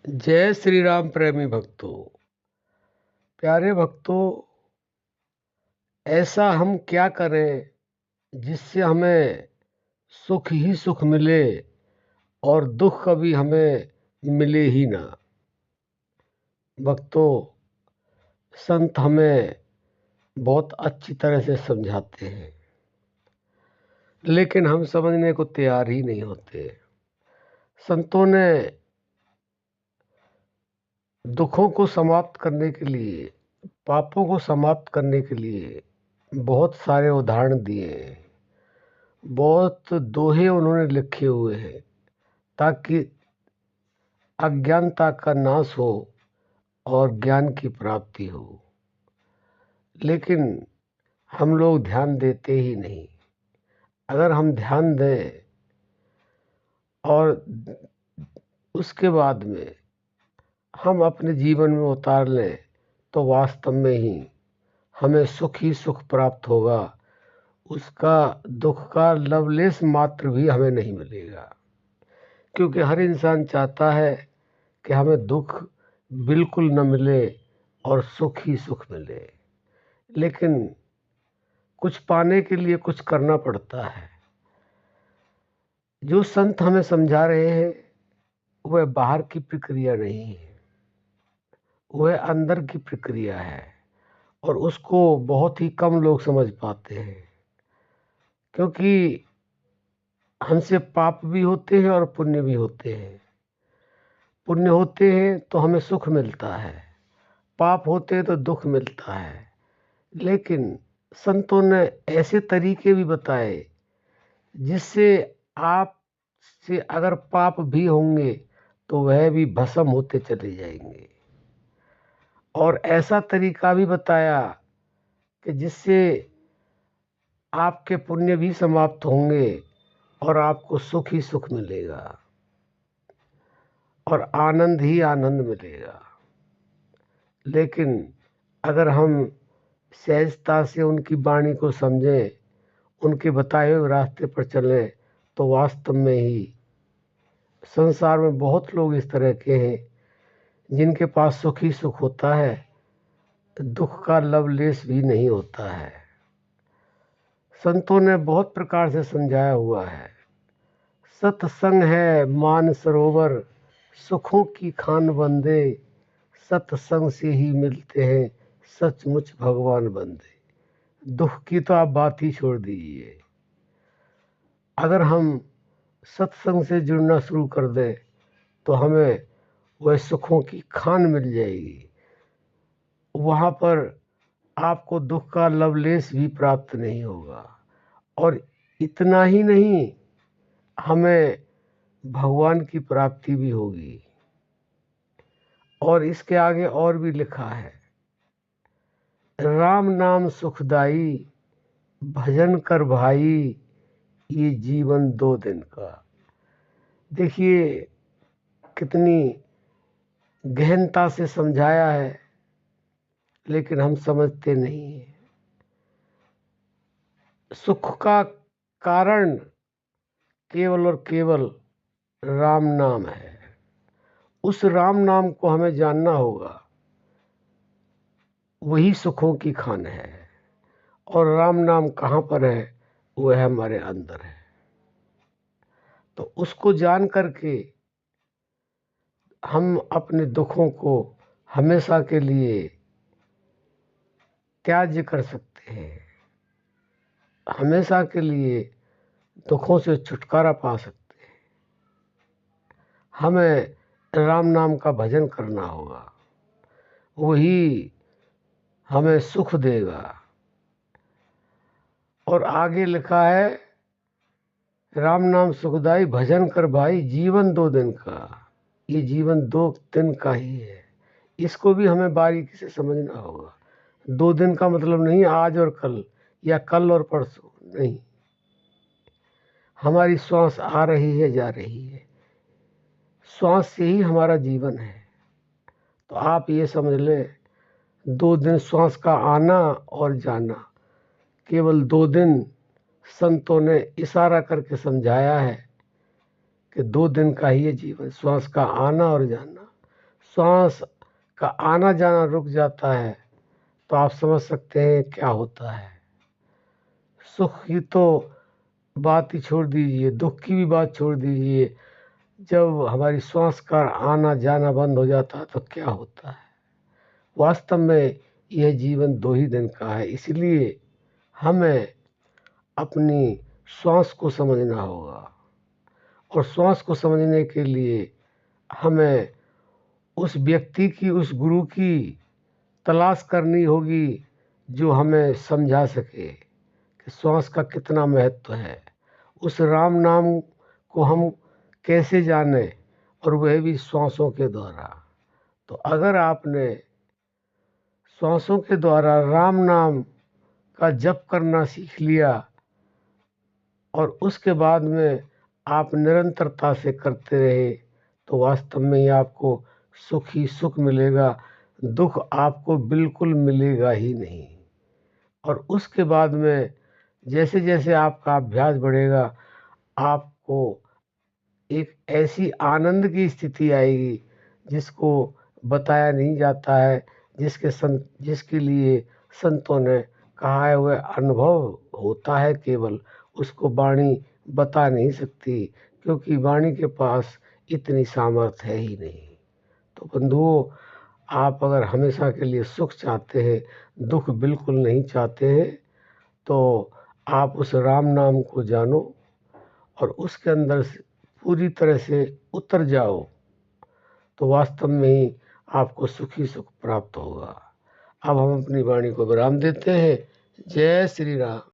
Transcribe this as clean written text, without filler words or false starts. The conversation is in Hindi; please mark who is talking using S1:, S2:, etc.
S1: जय श्री राम प्रेमी भक्तों। प्यारे भक्तों, ऐसा हम क्या करें जिससे हमें सुख ही सुख मिले और दुख कभी हमें मिले ही ना। भक्तों, संत हमें बहुत अच्छी तरह से समझाते हैं, लेकिन हम समझने को तैयार ही नहीं होते। संतों ने दुखों को समाप्त करने के लिए, पापों को समाप्त करने के लिए बहुत सारे उदाहरण दिए हैं, बहुत दोहे उन्होंने लिखे हुए हैं ताकि अज्ञानता का नाश हो और ज्ञान की प्राप्ति हो। लेकिन हम लोग ध्यान देते ही नहीं। अगर हम ध्यान दें और उसके बाद में हम अपने जीवन में उतार लें तो वास्तव में ही हमें सुख ही सुख प्राप्त होगा। उसका दुख का लवलेश मात्र भी हमें नहीं मिलेगा, क्योंकि हर इंसान चाहता है कि हमें दुख बिल्कुल न मिले और सुख ही सुख मिले। लेकिन कुछ पाने के लिए कुछ करना पड़ता है। जो संत हमें समझा रहे हैं वह बाहर की प्रक्रिया नहीं है, वह अंदर की प्रक्रिया है, और उसको बहुत ही कम लोग समझ पाते हैं, क्योंकि हमसे पाप भी होते हैं और पुण्य भी होते हैं। पुण्य होते हैं तो हमें सुख मिलता है, पाप होते हैं तो दुख मिलता है। लेकिन संतों ने ऐसे तरीके भी बताए जिससे आप से अगर पाप भी होंगे तो वह भी भस्म होते चले जाएंगे, और ऐसा तरीका भी बताया कि जिससे आपके पुण्य भी समाप्त होंगे और आपको सुख ही सुख मिलेगा और आनंद ही आनंद मिलेगा। लेकिन अगर हम सहजता से उनकी वाणी को समझें, उनके बताए हुए रास्ते पर चलें, तो वास्तव में ही संसार में बहुत लोग इस तरह के हैं जिनके पास सुख ही सुख होता है, दुख का लवलेश भी नहीं होता है। संतों ने बहुत प्रकार से समझाया हुआ है। सत्संग है मान सरोवर, सुखों की खान बंदे, सत्संग से ही मिलते हैं सचमुच भगवान बंदे। दुख की तो आप बात ही छोड़ दीजिए। अगर हम सत्संग से जुड़ना शुरू कर दें तो हमें वह सुखों की खान मिल जाएगी। वहाँ पर आपको दुख का लवलेश भी प्राप्त नहीं होगा, और इतना ही नहीं, हमें भगवान की प्राप्ति भी होगी। और इसके आगे और भी लिखा है, राम नाम सुखदाई, भजन कर भाई, ये जीवन 2 दिन का। देखिए कितनी गहनता से समझाया है, लेकिन हम समझते नहीं हैं। सुख का कारण केवल और केवल राम नाम है। उस राम नाम को हमें जानना होगा, वही सुखों की खान है। और राम नाम कहाँ पर है? वह हमारे अंदर है। तो उसको जान करके हम अपने दुखों को हमेशा के लिए त्याज्य कर सकते हैं, हमेशा के लिए दुखों से छुटकारा पा सकते हैं। हमें राम नाम का भजन करना होगा, वही हमें सुख देगा। और आगे लिखा है, राम नाम सुखदाई, भजन कर भाई, जीवन 2 दिन का। ये जीवन 2 दिन का ही है, इसको भी हमें बारीकी से समझना होगा। 2 दिन का मतलब नहीं आज और कल या कल और परसों, नहीं। हमारी श्वास आ रही है, जा रही है, श्वास से ही हमारा जीवन है। तो आप ये समझ लें, 2 दिन श्वास का आना और जाना, केवल 2 दिन संतों ने इशारा करके समझाया है कि 2 दिन का ही ये जीवन, श्वास का आना और जाना। श्वास का आना जाना रुक जाता है तो आप समझ सकते हैं क्या होता है। सुख की तो बात ही छोड़ दीजिए, दुख की भी बात छोड़ दीजिए। जब हमारी श्वास का आना जाना बंद हो जाता है तो क्या होता है। वास्तव में यह जीवन 2 ही दिन का है, इसलिए हमें अपनी श्वास को समझना होगा और श्वास को समझने के लिए हमें उस व्यक्ति की, उस गुरु की तलाश करनी होगी जो हमें समझा सके कि श्वास का कितना महत्व है। उस राम नाम को हम कैसे जाने, और वह भी श्वासों के द्वारा। तो अगर आपने श्वासों के द्वारा राम नाम का जप करना सीख लिया और उसके बाद में आप निरंतरता से करते रहे तो वास्तव में ही आपको सुख ही सुख मिलेगा, दुख आपको बिल्कुल मिलेगा ही नहीं। और उसके बाद में जैसे जैसे आपका अभ्यास बढ़ेगा आपको एक ऐसी आनंद की स्थिति आएगी जिसको बताया नहीं जाता है, जिसके लिए संतों ने कहा है वह अनुभव होता है केवल, उसको वाणी बता नहीं सकती क्योंकि वाणी के पास इतनी सामर्थ्य है ही नहीं। तो बंधुओं, आप अगर हमेशा के लिए सुख चाहते हैं, दुख बिल्कुल नहीं चाहते हैं, तो आप उस राम नाम को जानो और उसके अंदर से पूरी तरह से उतर जाओ तो वास्तव में ही आपको सुख ही सुख प्राप्त होगा। अब हम अपनी वाणी को विराम देते हैं। जय श्री राम।